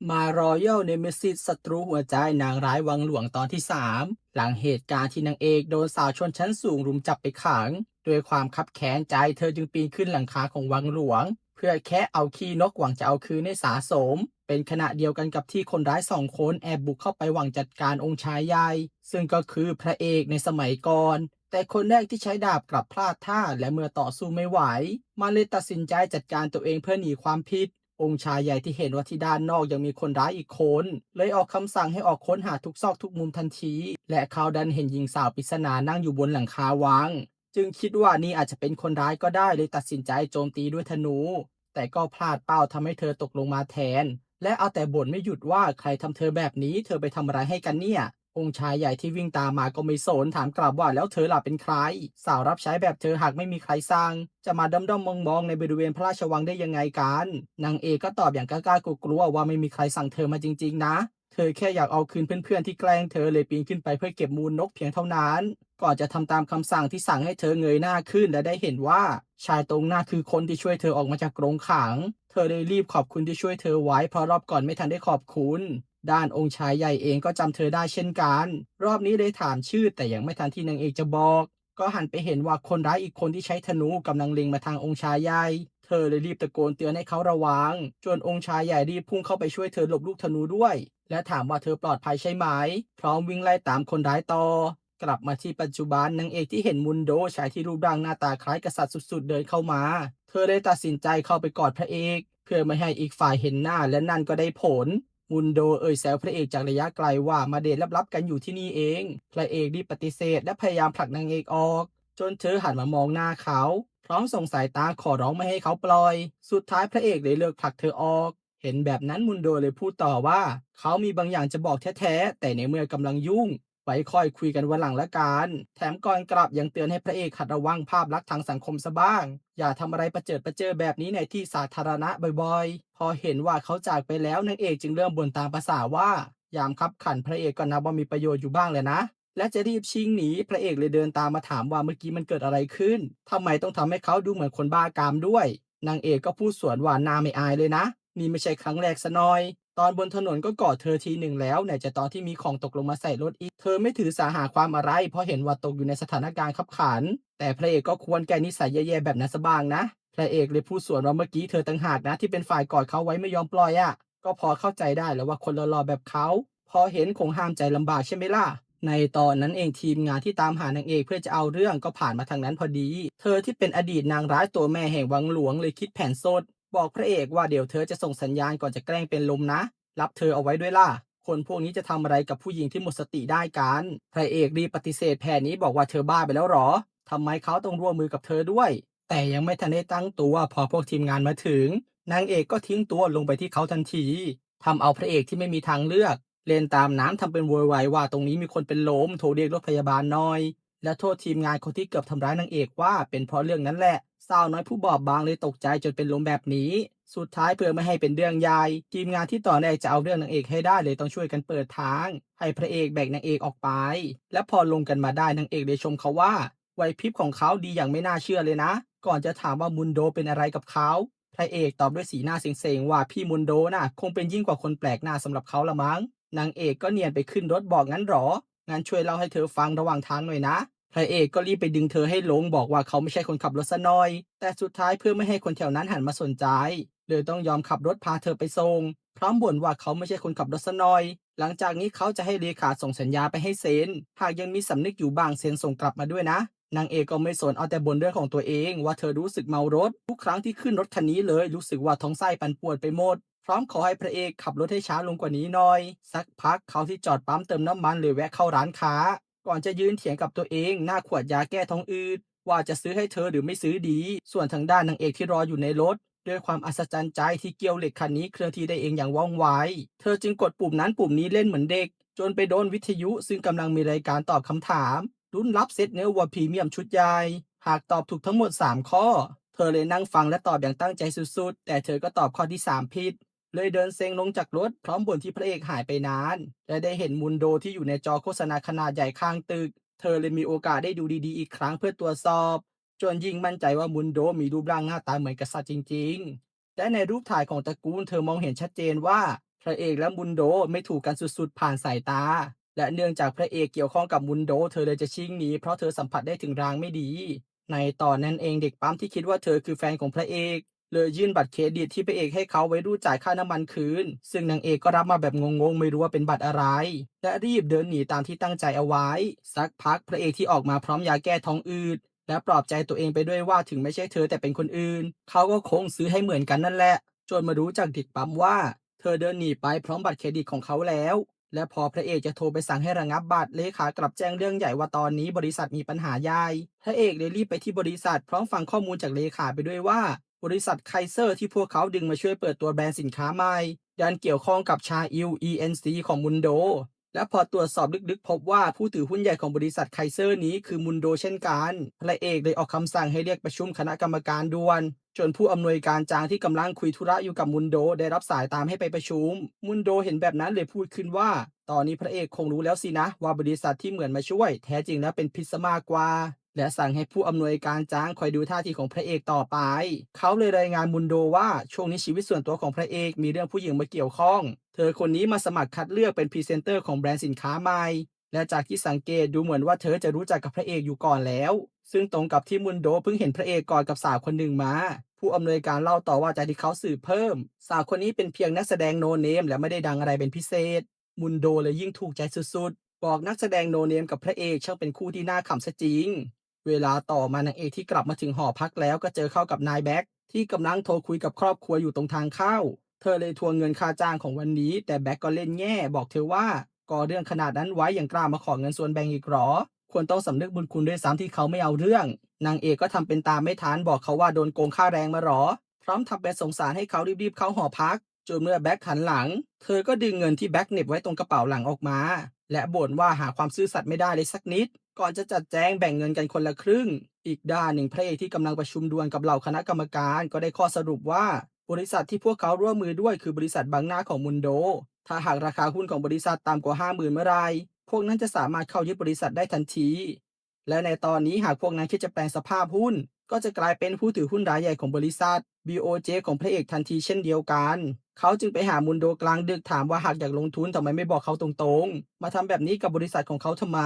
มารอยัลเนเมซิสศัตรูหัวใจนางร้ายวังหลวงตอนที่3หลังเหตุการณ์ที่นางเอกโดนสาวชนชั้นสูงรุมจับไปขังด้วยความคับแค้นใจเธอจึงปีนขึ้นหลังคาของวังหลวงเพื่อแค่เอาขี้นกหวังจะเอาคืนให้สาสมเป็นขณะเดียวกันกับที่คนร้าย2 คนแอบบุกเข้าไปหวังจัดการองค์ชายใหญ่ซึ่งก็คือพระเอกในสมัยก่อนแต่คนแรกที่ใช้ดาบกลับพลาดท่าและเมื่อต่อสู้ไม่ไหวมันเลยตัดสินใจจัดการตัวเองเพื่อหนีความผิด องค์ชายใหญ่ที่เห็นว่าที่ด้านนอกยังมีคนร้ายอีกคนเลยออกคำสั่งให้ออกค้นหาทุกซอกทุกมุมทันทีและเขาดันเห็นหญิงสาวปริศนานั่งอยู่บนหลังคาวังจึงคิดว่านี่อาจจะเป็นคนร้ายก็ได้เลยตัดสินใจโจมตีด้วยธนูแต่ก็พลาดเป้าทำให้เธอตกลงมาแทนและเอาแต่บ่นไม่หยุดว่าใครทำเธอแบบนี้เธอไปทำอะไรให้กันเนี่ยองค์ชายใหญ่ที่วิ่งตามมาก็ไม่สนถามกลับว่าแล้วเธอล่ะเป็นใครสาวรับใช้แบบเธอหากไม่มีใครสั่งจะมาด้อมๆมองๆในบริเวณพระราชวังได้ยังไงกันนางเอกก็ตอบอย่างกล้าๆกลัวๆว่าไม่มีใครสั่งเธอมาจริงๆนะเธอแค่อยากเอาคืนเพื่อนๆที่แกล้งเธอเลยปีนขึ้นไปเพื่อเก็บมูลนกเพียงเท่านั้นก่อนจะทำตามคำสั่งที่สั่งให้เธอเงยหน้าขึ้นและได้เห็นว่าชายตรงหน้าคือคนที่ช่วยเธอออกมาจากกรงขังเธอเลยรีบขอบคุณที่ช่วยเธอไว้เพราะรอบก่อนไม่ทันได้ขอบคุณด้านองค์ชายใหญ่เองก็จำเธอได้เช่นกันรอบนี้เลยถามชื่อแต่ยังไม่ทันที่นางเอกจะบอกก็หันไปเห็นว่าคนร้ายอีกคนที่ใช้ธนูกำลังเล็งมาทางองค์ชายใหญ่เธอเลยรีบตะโกนเตือนให้เขาระวังจนองค์ชายใหญ่รีบพุ่งเข้าไปช่วยเธอหลบลูกธนูด้วยและถามว่าเธอปลอดภัยใช่ไหมพร้อมวิ่งไล่ตามคนร้ายต่อกลับมาที่ปัจจุบันนางเอกที่เห็นมุนโดชายที่รูปร่างหน้าตาคล้ายกษัตริย์สุดๆเดินเข้ามาเธอเลยตัดสินใจเข้าไปกอดพระเอกเพื่อไม่ให้อีกฝ่ายเห็นหน้าและนั่นก็ได้ผลมุนโดแซวพระเอกจากระยะไกลว่ามาเดทลับๆกันอยู่ที่นี่เองพระเอกรีบปฏิเสธและพยายามผลักนางเอกออกจนเธอหันมามองหน้าเขาพร้อมส่งสายตาขอร้องไม่ให้เขาปล่อยสุดท้ายพระเอกเลยเลิกผลักเธอออกเห็นแบบนั้นมุนโดเลยพูดต่อว่าเขามีบางอย่างจะบอกแท้ๆแต่ในเมื่อกำลังยุ่ง ไว้ค่อยคุยกันวันหลังละกันแถมก่อนกลับยังเตือนให้พระเอกหัดระวังภาพลักษณ์ทางสังคมซะบ้าง อย่าทำอะไรประเจิดประเจอแบบนี้ในที่สาธารณะบ่อยๆ พอเห็นว่าเขาจากไปแล้วนางเอกจึงเริ่มบ่นตามภาษาว่ายามคับขันพระเอกก็นับว่ามีประโยชน์อยู่บ้างเลยนะและจะรีบชิงหนีพระเอกเลยเดินตามมาถามว่าเมื่อกี้มันเกิดอะไรขึ้นทำไมต้องทำให้เขาดูเหมือนคนบ้ากามด้วยนางเอกก็พูดสวนว่าหน้าไม่อายเลยนะนี่ไม่ใช่ครั้งแรกซะหน่อย ตอนบนถนนก็กอดเธอทีหนึ่งแล้วไหนจะตอนที่มีของตกลงมาใส่รถอีกเธอไม่ถือสาหาความอะไรเพราะเห็นว่าตกอยู่ในสถานการณ์ขับขันแต่พระเอกก็ควรแก้นิสัยแย่ๆแบบนั้นซะบ้างนะพระเอกเลยพูดสวนว่าเมื่อกี้เธอต่างหากนะที่เป็นฝ่ายกอดเขาไว้ไม่ยอมปล่อยอะก็พอเข้าใจได้แล้วว่าคนหล่อๆแบบเขาพอเห็นคงห้ามใจลำบากใช่ไหมล่ะในตอนนั้นเองทีมงานที่ตามหานางเอกเพื่อจะเอาเรื่องก็ผ่านมาทางนั้นพอดีเธอที่เป็นอดีตนางร้ายตัวแม่แห่งวังหลวงเลยคิดแผนสดบอกพระเอกว่าเดี๋ยวเธอจะส่งสัญญาณก่อนจะแกล้งเป็นลมนะ รับเธอเอาไว้ด้วยล่ะ คนพวกนี้จะทำอะไรกับผู้หญิงที่หมดสติได้กันพระเอกรีบปฏิเสธแผนนี้บอกว่าเธอบ้าไปแล้วหรอ ทำไมเขาต้องร่วมมือกับเธอด้วย แต่ยังไม่ทันได้ตั้งตัวพอพวกทีมงานมาถึงนางเอกก็ทิ้งตัวลงไปที่เขาทันทีทำเอาพระเอกที่ไม่มีทางเลือกเล่นตามน้ำทำเป็นโวยวายว่าตรงนี้มีคนเป็นลมโทรเรียกรถพยาบาลหน่อยและโทษทีมงานคนที่เกือบทำร้ายนางเอกว่าเป็นเพราะเรื่องนั้นแหละสาวน้อยผู้บอบบางเลยตกใจจนเป็นลมแบบนี้ สุดท้ายเพื่อไม่ให้เป็นเรื่องใหญ่ทีมงานที่ต่อแรกจะเอาเรื่องนางเอกให้ได้เลยต้องช่วยกันเปิดทางให้พระเอกแบกนางเอกออกไปและพอลงกันมาได้นางเอกได้ชมเขาว่าไหวพริบของเขาดีอย่างไม่น่าเชื่อเลยนะก่อนจะถามว่ามุนโดเป็นอะไรกับเขาพระเอกตอบด้วยสีหน้าเซ็งๆว่าพี่มุนโดน่ะคงเป็นยิ่งกว่าคนแปลกหน้าสำหรับเขาละมั้งนางเอกก็เนียนไปขึ้นรถบอกงั้นหรองั้นช่วยเล่าให้เธอฟังระหว่างทางหน่อยนะพระเอกก็รีบไปดึงเธอให้ลงบอกว่าเขาไม่ใช่คนขับรถซะหน่อยแต่สุดท้ายเพื่อไม่ให้คนแถวนั้นหันมาสนใจ เลยต้องยอมขับรถพาเธอไปส่งพร้อมบ่นว่าเขาไม่ใช่คนขับรถซะหน่อยหลังจากนี้เขาจะให้เลขาส่งสัญญาไปให้เซ็นหากยังมีสำนึกอยู่บ้างเซ็นส่งกลับมาด้วยนะนางเอกก็ไม่สนเอาแต่บ่นเรื่องของตัวเองว่าเธอรู้สึกเมารถทุกครั้งที่ขึ้นรถคันนี้เลยรู้สึกว่าท้องไส้ปั่นป่วนไปหมดพร้อมขอให้พระเอกขับรถให้ช้าลงกว่านี้หน่อยสักพักเขาที่จอดปั๊มเติมน้ำมันเลยแวะเข้าร้านค้าก่อนจะยืนเถียงกับตัวเองหน้าขวดยาแก้ท้องอืดว่าจะซื้อให้เธอหรือไม่ซื้อดีส่วนทางด้านนางเอกที่รออยู่ในรถ ด้วยความอัศจรรย์ใจที่เกลียวเหล็กคันนี้เคลื่อนที่ได้เองอย่างว่องไวเธอจึงกดปุ่มนั้นปุ่มนี้เล่นเหมือนเด็กจนไปโดนวิทยุซึ่งกำลังมีรายการตอบคำถามรุ่นรับเซตเนื้อวัวพรีเมียมชุดใหญ่หากตอบถูกทั้งหมด3ข้อเธอเลยนั่งฟังและตอบอย่างตั้งใจสุดๆแต่เธอก็ตอบข้อที่3ผิดเลยเดินเซ็งลงจากรถพร้อมบ่นที่พระเอกหายไปนานและได้เห็นมุนโดที่อยู่ในจอโฆษณาขนาดใหญ่ข้างตึกเธอเลยมีโอกาสได้ดูดีๆอีกครั้งเพื่อตรวจสอบจนยิ่งมั่นใจว่ามุนโดมีรูปร่างหน้าตาเหมือนกษัตริย์จริงๆ และในรูปถ่ายของตระกูลเธอมองเห็นชัดเจนว่า พระเอกและมุนโดไม่ถูกกันสุดๆผ่านสายตาและเนื่องจากพระเอกเกี่ยวข้องกับมุนโดเธอเลยจะชิ่งหนีเพราะเธอสัมผัสได้ถึงรางไม่ดีในตอนนั้นเองเด็กปั๊มที่คิดว่าเธอคือแฟนของพระเอกเลยยื่นบัตรเครดิตที่พระเอกให้เขาไว้รูดจ่ายค่าน้ำมันคืนซึ่งนางเอกก็รับมาแบบงงๆไม่รู้ว่าเป็นบัตรอะไรและรีบเดินหนีตามที่ตั้งใจเอาไว้สักพักพระเอกที่ออกมาพร้อมยาแก้ท้องอืดและปลอบใจตัวเองไปด้วยว่าถึงไม่ใช่เธอแต่เป็นคนอื่นเขาก็คงซื้อให้เหมือนกันนั่นแหละจนมารู้จากเด็กปั๊มว่า เธอเดินหนีไปพร้อมบัตรเครดิตของเขาแล้ว และพอพระเอกจะโทรไปสั่งให้ระงับบัตรเลขากลับแจ้งเรื่องใหญ่ว่าตอนนี้บริษัทมีปัญหาใหญ่พระเอกเลยรีบไปที่บริษัทพร้อมฟังข้อมูลจากเลขาไปด้วยว่าบริษัทไคเซอร์ที่พวกเขาดึงมาช่วยเปิดตัวแบรนด์สินค้าใหม่ดันเกี่ยวข้องกับชาอิล ENC ของมุนโดและพอตรวจสอบลึกๆพบว่าผู้ถือหุ้นใหญ่ของบริษัทไคเซอร์นี้คือมุนโดเช่นกันพระเอกเลยออกคำสั่งให้เรียกประชุมคณะกรรมการด่วน จนผู้อำนวยการจางที่กำลังคุยธุระอยู่กับมุนโดได้รับสายตามให้ไปประชุมมุนโดเห็นแบบนั้นเลยพูดขึ้นว่าตอนนี้พระเอกคงรู้แล้วสินะว่าบริษัทที่เหมือนมาช่วยแท้จริงแล้วเป็นพิษซะมากกว่าและสั่งให้ผู้อำนวยการจางคอยดูท่าทีของพระเอกต่อไปเขาเลยรายงานมุนโดว่าช่วงนี้ชีวิตส่วนตัวของพระเอกมีเรื่องผู้หญิงมาเกี่ยวข้องเธอคนนี้มาสมัครคัดเลือกเป็นพรีเซนเตอร์ของแบรนด์สินค้าใหม่และจากที่สังเกตดูเหมือนว่าเธอจะรู้จักกับพระเอกอยู่ก่อนแล้วซึ่งตรงกับที่มุนโดเพิ่งเห็นพระเอกกอดกับสาวคนหนึ่งมา ผู้อำนวยการเล่าต่อว่าจากที่เขาสืบเพิ่มสาวคนนี้เป็นเพียงนักแสดงโนเนมและไม่ได้ดังอะไรเป็นพิเศษมุนโดเลยยิ่งถูกใจสุดๆบอกนักแสดงโนเนมกับพระเอกช่างเป็นคู่ที่น่าขำซะจริงเวลาต่อมานางเอกที่กลับมาถึงหอพักแล้วก็เจอเข้ากับนายแบ็กที่กำลังโทรคุยกับครอบครัวอยู่ตรงทางเข้าเธอเลยทวงเงินค่าจ้างของวันนี้แต่แบ็กก็เล่นแง่บอกเธอว่าก่อเรื่องขนาดนั้นไว้ยังกล้ามาขอเงินส่วนแบ่งอีกหรอควรต้องสำนึกบุญคุณด้วยซ้ำที่เขาไม่เอาเรื่อง นางเอกก็ทำเป็นตามไม่ทันบอกเขาว่าโดนโกงค่าแรงมาหรอพร้อมทำเป็นสงสารให้เขารีบๆเข้าหอพักจนเมื่อแบ็คหันหลังเธอก็ดึงเงินที่แบ็คเหน็บไว้ตรงกระเป๋าหลังออกมาและบ่นว่าหาความซื่อสัตย์ไม่ได้เลยสักนิดก่อนจะจัดแจงแบ่งเงินกันคนละครึ่งอีกด้านหนึ่งพระเอกที่กำลังประชุมด่วนกับเหล่าคณะกรรมการก็ได้ข้อสรุปว่าบริษัทที่พวกเขาร่วมมือด้วยคือบริษัทบางหน้าของมุนโดถ้าหากราคาหุ้นของบริษัทต่ำกว่า50,000เมื่อไรพวกนั้นจะสามารถเข้ายึดบริษัทได้ทันที และในตอนนี้หากพวกนั้นคิดจะแปลงสภาพหุ้นก็จะกลายเป็นผู้ถือหุ้นรายใหญ่ของบริษัท BOJ ของพระเอกทันทีเช่นเดียวกันเขาจึงไปหามุนโดกลางดึกถามว่าหากอยากลงทุนทำไมไม่บอกเขาตรงๆมาทำแบบนี้กับบริษัทของเขาทำไม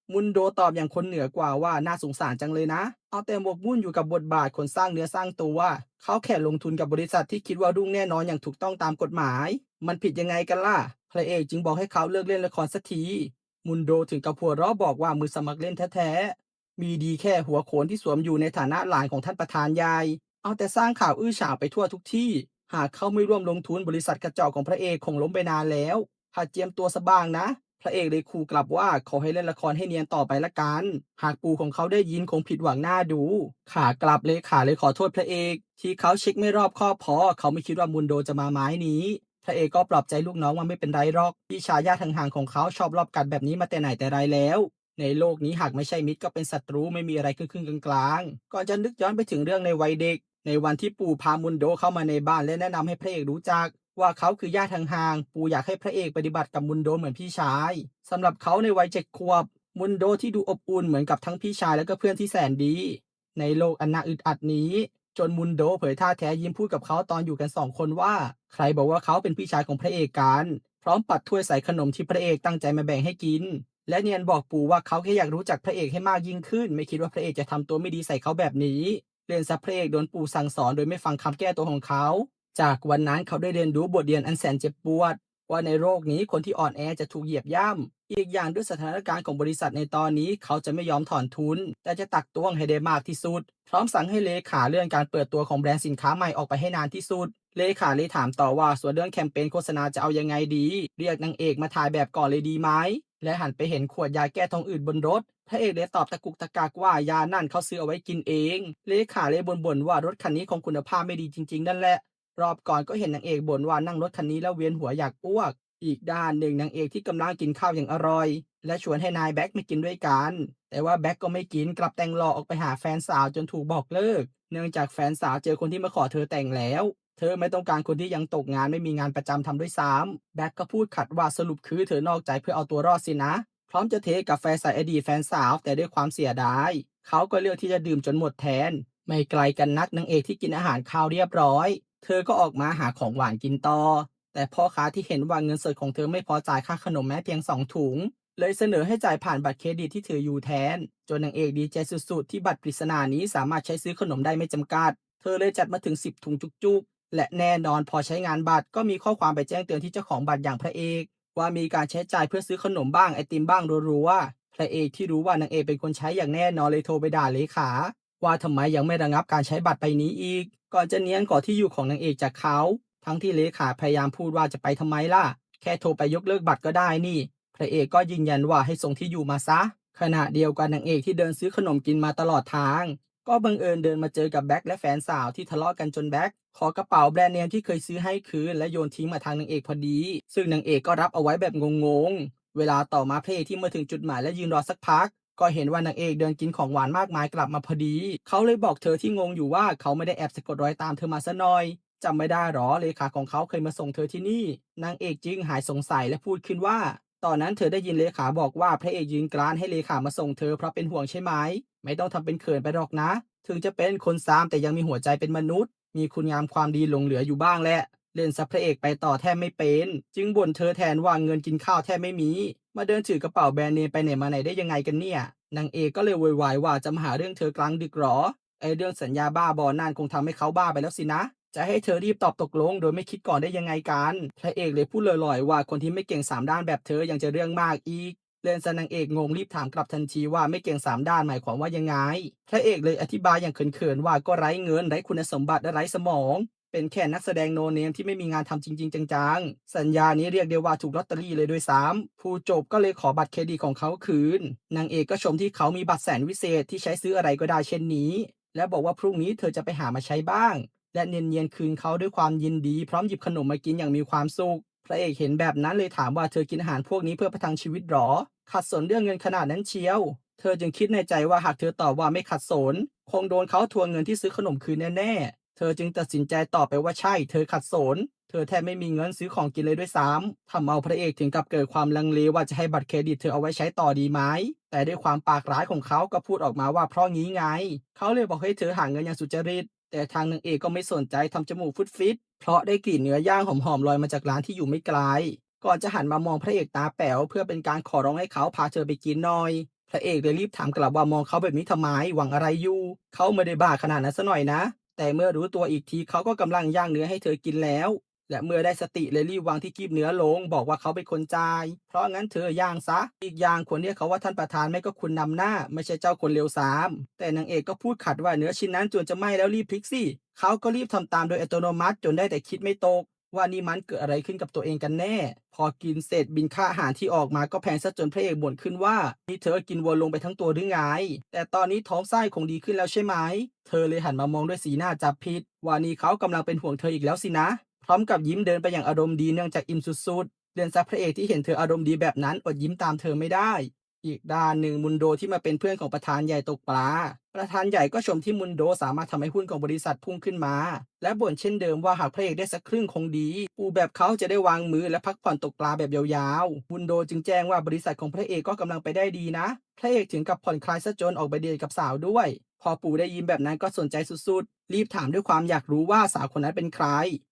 มุนโดตอบอย่างคนเหนือกว่าว่าน่าสงสารจังเลยนะเอาแต่หมกมุ่นอยู่กับบทบาทคนสร้างเนื้อสร้างตัวเขาแค่ลงทุนกับบริษัทที่คิดว่ารุ่งแน่นอนอย่างถูกต้องตามกฎหมายมันผิดยังไงกันล่ะพระเอกจึงบอกให้เขาเลิกเล่นละครสักทีมุนโดถึงกับหัวเราะบอกว่ามือสมัครเล่นแท้ๆ มีดีแค่หัวโขนที่สวมอยู่ในฐานะหลานของท่านประธานใหญ่เอาแต่สร้างข่าวอื้อฉาวไปทั่วทุกที่หากเขาไม่ร่วมลงทุนบริษัทกระจอกของพระเอกคงล้มไปนานแล้วหากเจียมตัวซะบ้างนะพระเอกเลยขู่กลับว่าขอให้เล่นละครให้เนียนต่อไปละกันหากปู่ของเขาได้ยินคงผิดหวังหน้าดูขากลับเลยขาเลยขอโทษพระเอกที่เขาเช็คไม่รอบคอบพอเขาไม่คิดว่ามุนโดจะมาไม้นี้พระเอกก็ปลอบใจลูกน้องว่าไม่เป็นไรหรอกพี่ชายญาติห่างๆของเขาชอบรอบกัดแบบนี้มาแต่ไหนแต่ไรแล้ว ในโลกนี้หากไม่ใช่มิตรก็เป็นศัตรูไม่มีอะไรครึ่งๆกลางๆก่อนจะนึกย้อนไปถึงเรื่องในวัยเด็กในวันที่ปู่พามุนโดเข้ามาในบ้านและแนะนำให้พระเอกรู้จักว่าเขาคือญาติห่างๆปู่อยากให้พระเอกปฏิบัติกับมุนโดเหมือนพี่ชายสำหรับเขาในวัย7 ขวบมุนโดที่ดูอบอุ่นเหมือนกับทั้งพี่ชายและก็เพื่อนที่แสนดีในโลกอันน่าอึดอัดนี้จนมุนโดเผยท่าแท้ยิ้มพูดกับเขาตอนอยู่กัน2 คนว่าใครบอกว่าเขาเป็นพี่ชายของพระเอกกันพร้อมปัดถ้วยใส่ขนมที่พระเอกตั้งใจมาแบ่งให้กิน และเนียนบอกปู่ว่าเขาแค่อยากรู้จักพระเอกให้มากยิ่งขึ้นไม่คิดว่าพระเอกจะทำตัวไม่ดีใส่เขาแบบนี้เรียนซะพระเอกโดนปู่สั่งสอนโดยไม่ฟังคำแก้ตัวของเขาจากวันนั้นเขาได้เรียนรู้บทเรียนอันแสนเจ็บปวดว่าในโลกนี้คนที่อ่อนแอจะถูกเหยียบย่ำอีกอย่างด้วยสถานการณ์ของบริษัทในตอนนี้เขาจะไม่ยอมถอนทุนแต่จะตักตวงให้ได้มากที่สุดพร้อมสั่งให้เลขาเลื่อนการเปิดตัวของแบรนด์สินค้าใหม่ออกไปให้นานที่สุดเลขาเลยถามต่อว่าส่วนเรื่องแคมเปญโฆษณาจะเอายังไงดีเรียกนางเอกมาถ่ายแบบก่อนเลยดีไหม และหันไปเห็นขวดยาแก้ท้องอืดบนรถพระเอกเลยตอบตะกุกตะกักว่ายานั่นเขาซื้อเอาไว้กินเองเลขาเลยบ่นว่ารถคันนี้ของคุณภาพไม่ดีจริงๆนั่นแหละรอบก่อนก็เห็นนางเอกบ่นว่านั่งรถคันนี้แล้วเวียนหัวอยากอ้วกอีกด้านหนึ่งนางเอกที่กำลังกินข้าวอย่างอร่อยและชวนให้นายแบ็คมากินด้วยกันแต่ว่าแบ็คก็ไม่กินกลับแต่งหล่อออกไปหาแฟนสาวจนถูกบอกเลิกเนื่องจากแฟนสาวเจอคนที่มาขอเธอแต่งแล้วเธอไม่ต้องการคนที่ยังตกงานไม่มีงานประจำทำด้วยซ้ำแบ็คก็พูดขัดว่าสรุปคือเธอนอกใจเพื่อเอาตัวรอดสินะ พร้อมจะเทกาแฟใส่อดีตแฟนสาวแต่ด้วยความเสียดายเขาก็เลือกที่จะดื่มจนหมดแทนไม่ไกลกันนักนางเอกที่กินอาหารคาวเรียบร้อยเธอก็ออกมาหาของหวานกินต่อแต่ แต่พ่อค้าที่เห็นว่าเงินสดของเธอไม่พอจ่ายค่าขนมแม้เพียง2 ถุงเลยเสนอให้จ่ายผ่านบัตรเครดิตที่ถืออยู่แทนจนนางเอกดีใจสุดๆที่บัตรปริศนานี้สามารถใช้ซื้อขนมได้ไม่จำกัดเธอเลยจัดมาถึง10 ถุงจุกๆและแน่นอนพอใช้งานบัตรก็มีข้อความไปแจ้งเตือนที่เจ้าของบัตรอย่างพระเอกว่ามีการใช้จ่ายเพื่อซื้อขนมบ้างไอติมบ้างรัวๆพระเอกที่รู้ว่านางเอกเป็นคนใช้อย่างแน่นอนเลยโทรไปด่าเลขาว่าทำไมยังไม่ระงับการใช้บัตรใบนี้อีกก่อนจะเนียนก่อที่อยู่ของนางเอกจากเขาทั้งที่เลขาพยายามพูดว่าจะไปทำไมล่ะแค่โทรไปยกเลิกบัตรก็ได้นี่พระเอกก็ยืนยันว่าให้ส่งที่อยู่มาซะขณะเดียวกันนางเอกที่เดินซื้อขนมกินมาตลอดทางก็บังเอิญเดินมาเจอกับแบ็คและแฟนสาวที่ทะเลาะกันจนแบ็คขอกระเป๋าแบรนด์เนมที่เคยซื้อให้คืนและโยนทิ้งมาทางนางเอกพอดีซึ่งนางเอกก็รับเอาไว้แบบงงๆเวลาต่อมาพระเอกที่มาถึงจุดหมายและยืนรอสักพักก็เห็นว่านางเอกเดินกินของหวานมากมายกลับมาพอดีเขาเลยบอกเธอที่งงอยู่ว่าเขาไม่ได้แอบสะกดรอยตามเธอมาซะหน่อยจำไม่ได้หรอเลขาของเขาเคยมาส่งเธอที่นี่นางเอกจึงหายสงสัยและพูดขึ้นว่าตอนนั้นเธอได้ยินเลขาบอกว่าพระเอกยืนกรานให้เลขามาส่งเธอเพราะเป็นห่วงใช่ไหมไม่ต้องทำเป็นเขินไปหรอกนะถึงจะเป็นคนซามแต่ยังมีหัวใจเป็นมนุษย์มีคุณงามความดีหลงเหลืออยู่บ้างแหละเล่นซับพระเอกไปต่อแทบไม่เป็นจึงบ่นเธอแทนว่าเงินกินข้าวแทบไม่มีมาเดินถือกระเป๋าแบรนด์เนมไปไหนมาไหนได้ยังไงกันเนี่ยนางเอกก็เลยโวยวายว่าจะมาหาเรื่องเธอกลางดึกหรอไอเรื่องสัญญาบ้าบอนั่นคงทำให้เขาบ้าไปแล้วสินะจะให้เธอรีบตอบตกลงโดยไม่คิดก่อนได้ยังไงกันพระเอกเลยพูดลอยๆว่าคนที่ไม่เก่ง3 ด้านแบบเธอยังจะเรื่องมากอีกเล่นซะนางเอกงงรีบถามกลับทันทีว่าไม่เก่ง3 ด้านหมายความว่ายังไงพระเอกเลยอธิบายอย่างเขินๆว่าก็ไร้เงินไร้คุณสมบัติและไร้สมองเป็นแค่นักแสดงโนเนมที่ไม่มีงานทำจริงๆจังๆสัญญานี้เรียกได้ว่าถูกลอตเตอรี่เลยด้วยซ้ำผู้จบก็เลยขอบัตรเครดิตของเขาคืนนางเอกก็ชมที่เขามีบัตรแสนวิเศษที่ใช้ซื้ออะไรก็ได้เช่นนี้และบอกว่าพรุ่งนี้เธอจะไปหามาใช้บ้างและเนียนๆคืนเขาด้วยความยินดีพร้อมหยิบขนมมากินอย่างมีความสุขพระเอกเห็นแบบนั้นเลยถามว่าเธอกินอาหารพวกนี้เพื่อประทังชีวิตหรอขัดสนเรื่องเงินขนาดนั้นเชียวเธอจึงคิดในใจว่าหากเธอตอบว่าไม่ขัดสนคงโดนเขาทวงเงินที่ซื้อขนมคืนแน่ๆเธอจึงตัดสินใจตอบไปว่าใช่เธอขัดสนเธอแทบไม่มีเงินซื้อของกินเลยด้วยซ้ำทำเอาพระเอกถึงกับเกิดความลังเลว่าจะให้บัตรเครดิตเธอเอาไว้ใช้ต่อดีไหมแต่ด้วยความปากร้ายของเขาก็พูดออกมาว่าเพราะงี้ไงเขาเลยบอกให้เธอหาเงินอย่างสุจริตแต่ทางนางเอกก็ไม่สนใจทำจมูกฟุดฟิตเพราะได้กลิ่นเนื้อย่างหอมๆลอยมาจากร้านที่อยู่ไม่ไกลก่อนจะหันมามองพระเอกตาแป๋วเพื่อเป็นการขอร้องให้เขาพาเธอไปกินหน่อยพระเอกเลยรีบถามกลับว่ามองเขาแบบนี้ทำไมหวังอะไรอยู่เขาไม่ได้บ้าขนาดนั้นซะหน่อยนะแต่เมื่อรู้ตัวอีกทีเขาก็กำลังย่างเนื้อให้เธอกินแล้วและเมื่อได้สติเลยรีบวางที่คีบเนื้อลงบอกว่าเขาเป็นคนจ่ายเพราะงั้นเธอย่างซะอีกอย่างควรเรียกเขาว่าท่านประธานไม่ก็คุณนำหน้าไม่ใช่เจ้าคนเลวทรามแต่นางเอกก็พูดขัดว่าเนื้อชิ้นนั้นจวนจะไหม้แล้วรีบพลิกสิเขาก็รีบทำตามโดยอัตโนมัติจนได้แต่คิดไม่ตกว่านี่มันเกิดอะไรขึ้นกับตัวเองกันแน่พอกินเสร็จบิลค่าอาหารที่ออกมาก็แพงซะจนพระเอกบ่นขึ้นว่านี่เธอกินวัวลงไปทั้งตัวหรือไงแต่ตอนนี้ท้องไส้คงดีขึ้นแล้วใช่ไหมเธอเลยหันมามองด้วยสีหน้าจับผิดว่านี่เขากำลังเป็นห่วงเธออีกแล้วสินะพร้อมกับยิ้มเดินไปอย่างอารมณ์ดีเนื่องจากอิ่มสุดๆเดือนซับพระเอกที่เห็นเธออารมณ์ดีแบบนั้นอดยิ้มตามเธอไม่ได้อีกด้านหนึ่งมุนโดที่มาเป็นเพื่อนของประธานใหญ่ตกปลาประธานใหญ่ก็ชมที่มุนโดสามารถทำให้หุ้นของบริษัทพุ่งขึ้นมาและบ่นเช่นเดิมว่าหากพระเอกได้สักครึ่งคงดีปูแบบเขาจะได้วางมือและพักผ่อนตกปลาแบบยาวๆมุนโดจึงแจ้งว่าบริษัทของพระเอกก็กำลังไปได้ดีนะพระเอกถึงกับผ่อนคลายซะจนออกไปเดทกับสาวด้วยพอปู่ได้ยินแบบนั้นก็สนใจสุดๆรีบถามด้วยความอยากรู้ว่าสาวคนนั้นเป็นใคร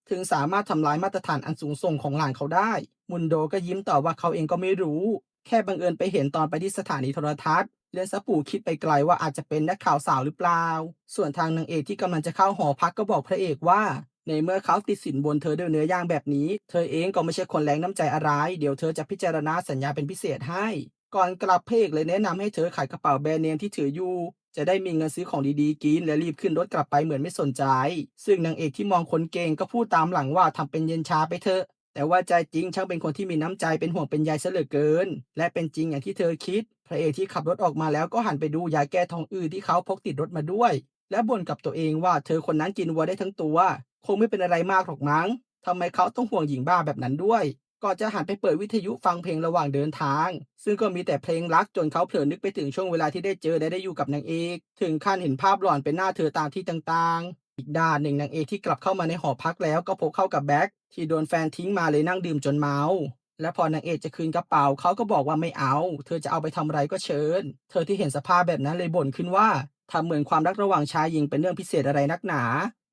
ถึงสามารถทำลายมาตรฐานอันสูงส่งของหลานเขาได้มุนโดก็ยิ้มตอบว่าเขาเองก็ไม่รู้แค่บังเอิญไปเห็นตอนไปที่สถานีโทรทัศน์เลนซะปู่คิดไปไกลว่าอาจจะเป็นนักข่าวสาวหรือเปล่าส่วนทางนางเอกที่กำลังจะเข้าหอพักก็บอกพระเอกว่าในเมื่อเขาติดสินบนเธอด้วยเนื้อย่างแบบนี้เธอเองก็ไม่ใช่คนแรงน้ำใจอะไรเดี๋ยวเธอจะพิจารณาสัญญาเป็นพิเศษให้ก่อนกลับพระเอกเลยแนะนำให้เธอขายกระเป๋าแบรนด์เนมที่ถืออยู่จะได้มีเงินซื้อของดีๆกินและรีบขึ้นรถกลับไปเหมือนไม่สนใจซึ่งนางเอกที่มองคนเก่งก็พูดตามหลังว่าทำเป็นเย็นชาไปเถอะแต่ว่าใจจริงช่างเป็นคนที่มีน้ำใจเป็นห่วงเป็นใยเสียเหลือเกินและเป็นจริงอย่างที่เธอคิดพระเอกที่ขับรถออกมาแล้วก็หันไปดูยาแก้ท้องอืดที่เขาพกติดรถมาด้วยและบ่นกับตัวเองว่าเธอคนนั้นกินวัวได้ทั้งตัวคงไม่เป็นอะไรมากหรอกมั้งทำไมเขาต้องห่วงหญิงบ้าแบบนั้นด้วยก่อนจะหันไปเปิดวิทยุฟังเพลงระหว่างเดินทางซึ่งก็มีแต่เพลงรักจนเขาเผลอนึกไปถึงช่วงเวลาที่ได้เจอและได้อยู่กับนางเอกถึงขั้นเห็นภาพหลอนเป็นหน้าเธอตามที่ต่างๆอีกด้านหนึ่งนางเอกที่กลับเข้ามาในหอพักแล้วก็พบเข้ากับแบ็คที่โดนแฟนทิ้งมาเลยนั่งดื่มจนเมาและพอนางเอกจะคืนกระเป๋าเขาก็บอกว่าไม่เอาเธอจะเอาไปทำอะไรก็เชิญเธอที่เห็นสภาพแบบนั้นเลยบ่นขึ้นว่าทำเหมือนความรักระหว่างชายหญิงเป็นเรื่องพิเศษอะไรนักหนา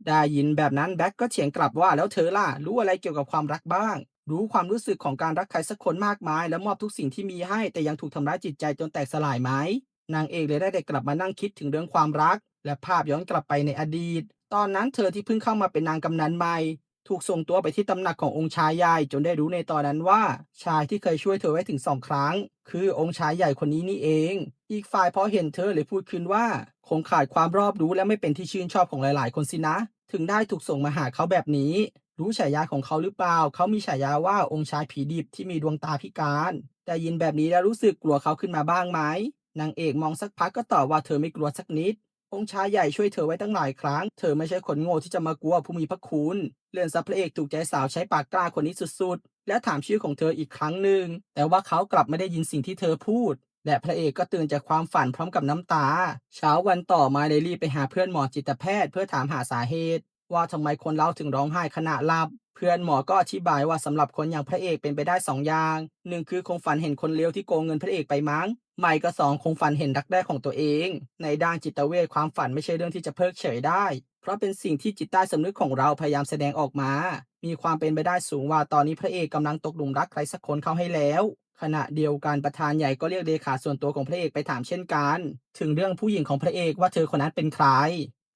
ได้ยินแบบนั้นแบ็กก็เถียงกลับว่าแล้วเธอล่ะรู้อะไรเกี่ยวกับความรักบ้างรู้ความรู้สึกของการรักใครสักคนมากมายแล้วมอบทุกสิ่งที่มีให้แต่ยังถูกทำร้ายจิตใจจนแตกสลายไหมนางเอกเลยได้กลับมานั่งคิดถึงเรื่องความรักและภาพย้อนกลับไปในอดีตตอนนั้นเธอที่เพิ่งเข้ามาเป็นนางกำนันใหม่ถูกส่งตัวไปที่ตำหนักขององค์ชายใหญ่จนได้รู้ในตอนนั้นว่าชายที่เคยช่วยเธอไว้ถึง2 ครั้งคือองค์ชายใหญ่คนนี้นี่เองอีกฝ่ายพอเห็นเธอเลยพูดขึ้นว่าคงขาดความรอบรู้และไม่เป็นที่ชื่นชอบของหลายๆคนสินะ ถึงได้ถูกส่งมาหาเขาแบบนี้ รู้ฉายาของเขาหรือเปล่า เขามีฉายาว่าองค์ชายผีดิบที่มีดวงตาพิการได้ยินแบบนี้แล้วรู้สึกกลัวเขาขึ้นมาบ้างไหมนางเอกมองสักพักก็ตอบว่าเธอไม่กลัวสักนิดองค์ชายใหญ่ช่วยเธอไว้ตั้งหลายครั้งเธอไม่ใช่คนโง่ที่จะมากลัวผู้มีพระคุณเลื่อนซับพระเอกถูกใจสาวใช้ปากกล้าคนนี้สุดๆและถามชื่อของเธออีกครั้งหนึ่งแต่ว่าเขากลับไม่ได้ยินสิ่งที่เธอพูดและพระเอกก็ตื่นจากความฝันพร้อมกับน้ำตาเช้าวันต่อมาเลยรีบไปหาเพื่อนหมอจิตแพทย์เพื่อถามหาสาเหตุ ว่าทำไมคนเราถึงร้องไห้ขณะหลับเพื่อนหมอก็อธิบายว่าสำหรับคนอย่างพระเอกเป็นไปได้2 อย่างหนึ่งคือคงฝันเห็นคนเลวที่โกงเงินพระเอกไปมั้งไม่ก็สองคงฝันเห็นรักแรกของตัวเองในด้านจิตเวชความฝันไม่ใช่เรื่องที่จะเพิกเฉยได้เพราะเป็นสิ่งที่จิตใต้สำนึกของเราพยายามแสดงออกมามีความเป็นไปได้สูงว่าตอนนี้พระเอกกำลังตกหลุมรักใครสักคนเข้าให้แล้วขณะเดียวกันประธานใหญ่ก็เรียกเลขาส่วนตัวของพระเอกไปถามเช่นกันถึงเรื่องผู้หญิงของพระเอกว่าเธอคนนั้นเป็นใคร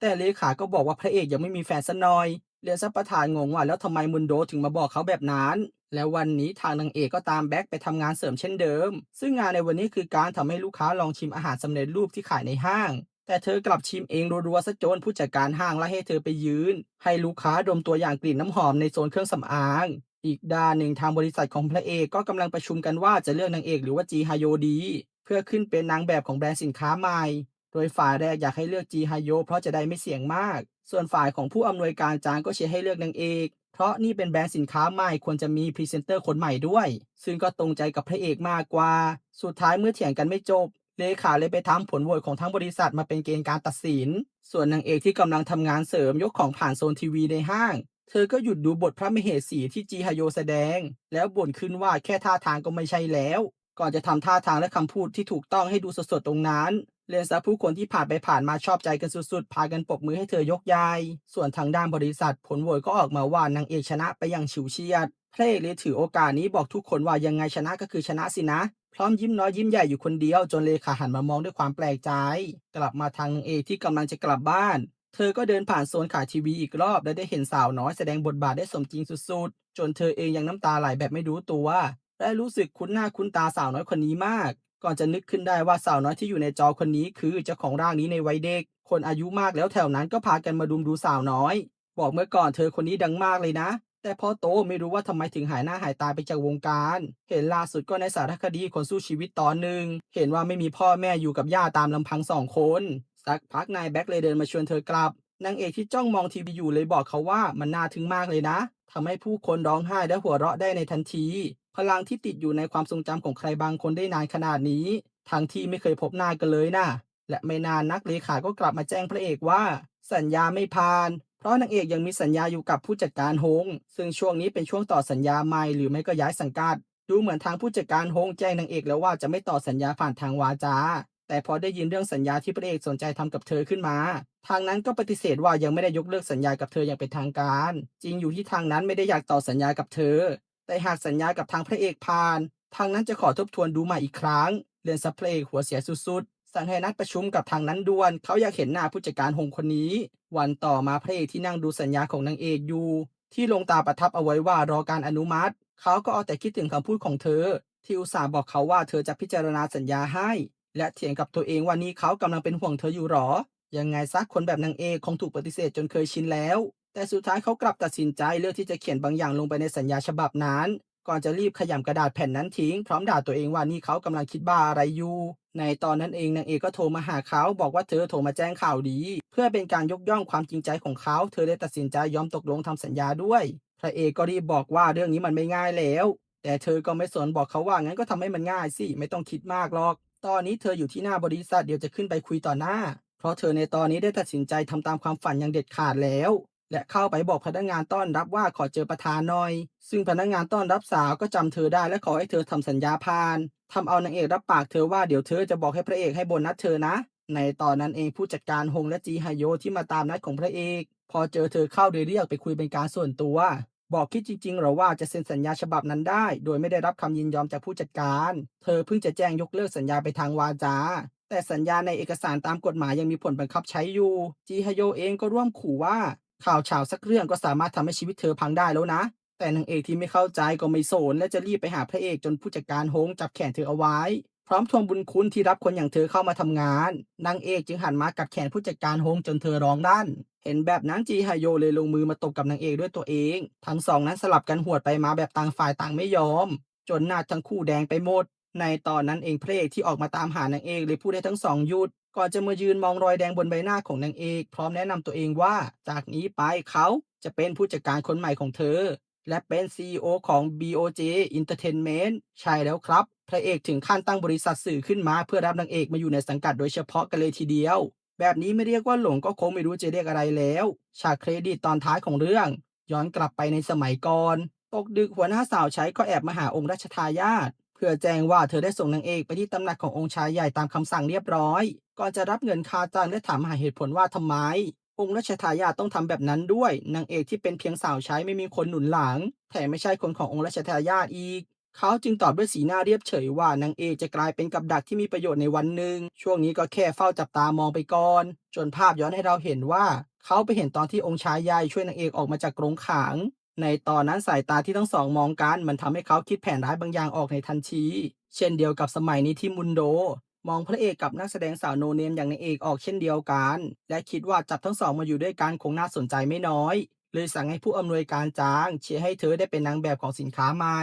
แต่เลขาก็บอกว่าพระเอกยังไม่มีแฟนซะหน่อยเรียนซับประธานงงว่าแล้วทำไมมุนโดถึงมาบอกเขาแบบนั้นแล้ววันนี้ทางนางเอกก็ตามแบ็คไปทำงานเสริมเช่นเดิมซึ่งงานในวันนี้คือการทำให้ลูกค้าลองชิมอาหารสำเร็จรูปที่ขายในห้างแต่เธอกลับชิมเองรัวๆซะจนผู้จัดการห้างไล่ให้เธอไปยืนให้ลูกค้าดมตัวอย่างกลิ่นน้ำหอมในโซนเครื่องสำอางอีกด้านหนึ่งทางบริษัทของพระเอกก็กำลังประชุมกันว่าจะเลือกนางเอกหรือว่าจีฮายโยดีเพื่อขึ้นเป็นนางแบบของแบรนด์สินค้าใหม่ โดยฝ่ายแรกอยากให้เลือกจีฮายโยเพราะจะได้ไม่เสี่ยงมาก ส่วนฝ่ายของผู้อำนวยการจางก็เชียร์ให้เลือกนางเอก เพราะนี่เป็นแบรนด์สินค้าใหม่ควรจะมีพรีเซนเตอร์คนใหม่ด้วย ซึ่งก็ตรงใจกับพระเอกมากกว่า สุดท้ายเมื่อเถียงกันไม่จบเลขาเลยไปทำผลโหวตของทั้งบริษัทมาเป็นเกณฑ์การตัดสิน ส่วนนางเอกที่กำลังทำงานเสริมยกของผ่านโซนทีวีในห้าง เธอก็หยุดดูบทพระมเหสีที่จีฮยโยแสดง แล้วบ่นขึ้นว่าแค่ท่าทางก็ไม่ใช่แล้ว ก่อนจะทำท่าทางและคำพูดที่ถูกต้องให้ดูสดๆตรงนั้นเลนซะผู้คนที่ผ่านไปผ่านมาชอบใจกันสุดๆพากันปรบมือให้เธอยกยายส่วนทางด้านบริษัทผลโหวตก็ออกมาว่านางเอกชนะไปอย่างฉิวเฉียดพระเอกเลยถือโอกาสนี้บอกทุกคนว่ายังไงชนะก็คือชนะสินะพร้อมยิ้มน้อยยิ้มใหญ่อยู่คนเดียวจนเลขาหันมามองด้วยความแปลกใจกลับมาทางนางเอกที่กำลังจะกลับบ้าน เธอก็เดินผ่านโซนขายทีวีอีกรอบและได้เห็นสาวน้อยแสดงบทบาทได้สมจริงสุดๆ จนเธอเองยังน้ำตาไหลแบบไม่รู้ตัวและรู้สึกคุ้นหน้าคุ้นตาสาวน้อยคนนี้มาก ก่อนจะนึกขึ้นได้ว่าสาวน้อยที่อยู่ในจอคนนี้คือเจ้าของร่างนี้ในวัยเด็ก คนอายุมากแล้วแถวนั้นก็พากันมาดุมดูสาวน้อย บอกเมื่อก่อนเธอคนนี้ดังมากเลยนะ แต่พอโตไม่รู้ว่าทำไมถึงหายหน้าหายตาไปจากวงการ เห็นล่าสุดก็ในสารคดีคนสู้ชีวิตตอนหนึ่ง เห็นว่าไม่มีพ่อแม่อยู่กับย่าตามลำพัง2 คนสักพักนายแบ็คเลยเดินมาชวนเธอกลับ นางเอกที่จ้องมองทีวีอยู่เลยบอกเขาว่ามันน่าทึ่งมากเลยนะทำให้ผู้คนร้องไห้และหัวเราะได้ในทันทีพลังที่ติดอยู่ในความทรงจำของใครบางคนได้นานขนาดนี้ทั้งที่ไม่เคยพบหน้ากันเลยนะและไม่นานนักเลขาก็กลับมาแจ้งพระเอกว่าสัญญาไม่ผ่านเพราะนางเอกยังมีสัญญาอยู่กับผู้จัดการฮงซึ่งช่วงนี้เป็นช่วงต่อสัญญาใหม่หรือไม่ก็ย้ายสังกัดดูเหมือนทางผู้จัดการฮงแจ้งนางเอกแล้วว่าจะไม่ต่อสัญญาผ่านทางวาจาแต่พอได้ยินเรื่องสัญญาที่พระเอกสนใจทำกับเธอขึ้นมา ทางนั้นก็ปฏิเสธว่ายังไม่ได้ยกเลิกสัญญากับเธออย่างเป็นทางการจริงอยู่ที่ทางนั้นไม่ได้อยากต่อสัญญากับเธอแต่หากสัญญากับทางพระเอกผ่านทางนั้นจะขอทบทวนดูใหม่อีกครั้งเรียนซับพระเอกหัวเสียสุดๆสั่งให้นัดประชุมกับทางนั้นด่วนเขาอยากเห็นหน้าผู้จัดการหงคนนี้วันต่อมาพระเอกที่นั่งดูสัญญาของนางเอกอยู่ที่ลงตาประทับเอาไว้ว่ารอการอนุมัติเขาก็เอาแต่คิดถึงคำพูดของเธอที่อุตส่าห์บอกเขาว่าเธอจะพิจารณาสัญญาให้และเถียงกับตัวเองว่านี่เขากำลังเป็นห่วงเธออยู่หรอ ยังไงซะคนแบบนางเอกคงถูกปฏิเสธจนเคยชินแล้วแต่สุดท้ายเขากลับตัดสินใจเลือกที่จะเขียนบางอย่างลงไปในสัญญาฉบับนั้นก่อนจะรีบขยำกระดาษแผ่นนั้นทิ้งพร้อมด่าตัวเองว่านี่เขากำลังคิดบ้าอะไรอยู่ในตอนนั้นเองนางเอกก็โทรมาหาเขาบอกว่าเธอโทรมาแจ้งข่าวดีเพื่อเป็นการยกย่องความจริงใจของเขาเธอได้ตัดสินใจยอมตกลงทำสัญญาด้วยพระเอกก็รีบบอกว่าเรื่องนี้มันไม่ง่ายแล้วแต่เธอก็ไม่สนบอกเขาว่างั้นก็ทำให้มันง่ายสิไม่ต้องคิดมากหรอกตอนนี้เธออยู่ที่หน้าบริษัทเดี๋ยวจะขึ้นไปคุยต่อหน้า เพราะเธอในตอนนี้ได้ตัดสินใจทำตามความฝันอย่างเด็ดขาดแล้วและเข้าไปบอกพนักงานต้อนรับว่าขอเจอประธานหน่อยซึ่งพนักงานต้อนรับสาวก็จำเธอได้และขอให้เธอทำสัญญาผ่านทำเอานางเอกรับปากเธอว่าเดี๋ยวเธอจะบอกให้พระเอกให้โบนัสเธอนะ ในตอนนั้นเองผู้จัดการฮงและจีฮยโยที่มาตามนัดของพระเอกพอเจอเธอเข้าเลยเรียกไปคุยเป็นการส่วนตัวบอกคิดจริงๆเหรอว่าจะเซ็นสัญญาฉบับนั้นได้โดยไม่ได้รับคำยินยอมจากผู้จัดการเธอเพิ่งจะแจ้งยกเลิกสัญญาไปทางวาจาแต่สัญญาในเอกสารตามกฎหมายยังมีผลบังคับใช้อยู่จีฮโยเองก็ร่วมขู่ว่าข่าวเฉาสักเรื่องก็สามารถทำให้ชีวิตเธอพังได้แล้วนะแต่นางเอกที่ไม่เข้าใจก็ไม่สนและจะรีบไปหาพระเอกจนผู้จัดการฮงจับแขนเธอเอาไว้ พร้อมทวงบุญคุณที่รับคนอย่างเธอเข้ามาทำงานนางเอกจึงหันมากัดแขนผู้จัดการฮงจนเธอร้องลั่นเห็นแบบนั้นจีฮยโยเลยลงมือมาตบกับนางเอกด้วยตัวเองทั้งสองนั้นสลับกันหวดไปมาแบบต่างฝ่ายต่างไม่ยอมจนหน้าทั้งคู่แดงไปหมดในตอนนั้นเองพระเอกที่ออกมาตามหานางเอกเลยพูดให้ทั้งสองหยุดก่อนจะมายืนมองรอยแดงบนใบหน้าของนางเอกพร้อมแนะนำตัวเองว่าจากนี้ไปเขาจะเป็นผู้จัดการคนใหม่ของเธอ และเป็น CEO ของ BOJ Entertainment ใช่แล้วครับพระเอกถึงขั้นตั้งบริษัทสื่อขึ้นมาเพื่อรับนางเอกมาอยู่ในสังกัดโดยเฉพาะกันเลยทีเดียวแบบนี้ไม่เรียกว่าหลงก็คงไม่รู้จะเรียกอะไรแล้วฉากเครดิตตอนท้ายของเรื่องย้อนกลับไปในสมัยก่อนตกดึกหัวหน้าสาวใช้ก็แอบมาหาองค์รัชทายาทเพื่อแจ้งว่าเธอได้ส่งนางเอกไปที่ตำหนักขององค์ชายใหญ่ตามคำสั่งเรียบร้อยก่อนจะรับเงินค่าจ้างและถามหาเหตุผลว่าทำไม องค์รัชทายาทต้องทำแบบนั้นด้วยนางเอกที่เป็นเพียงสาวใช้ไม่มีคนหนุนหลังแถมไม่ใช่คนขององค์รัชทายาทอีกเขาจึงตอบด้วยสีหน้าเรียบเฉยว่านางเอกจะกลายเป็นกับดักที่มีประโยชน์ในวันหนึ่งช่วงนี้ก็แค่เฝ้าจับตามองไปก่อนจนภาพย้อนให้เราเห็นว่าเขาไปเห็นตอนที่องค์ชายใหญ่ช่วยนางเอกออกมาจากกรงขังในตอนนั้นสายตาที่ทั้งสองมองกันมันทำให้เขาคิดแผนร้ายบางอย่างออกในทันทีเช่นเดียวกับสมัยนี้ที่มุนโด มองพระเอกกับนักแสดงสาวโนเนมอย่างนางเอกออกเช่นเดียวกันและคิดว่าจับทั้งสองมาอยู่ด้วยกันคงน่าสนใจไม่น้อยเลยสั่งให้ผู้อำนวยการจ้างเชียร์ให้เธอได้เป็นนางแบบของสินค้าใหม่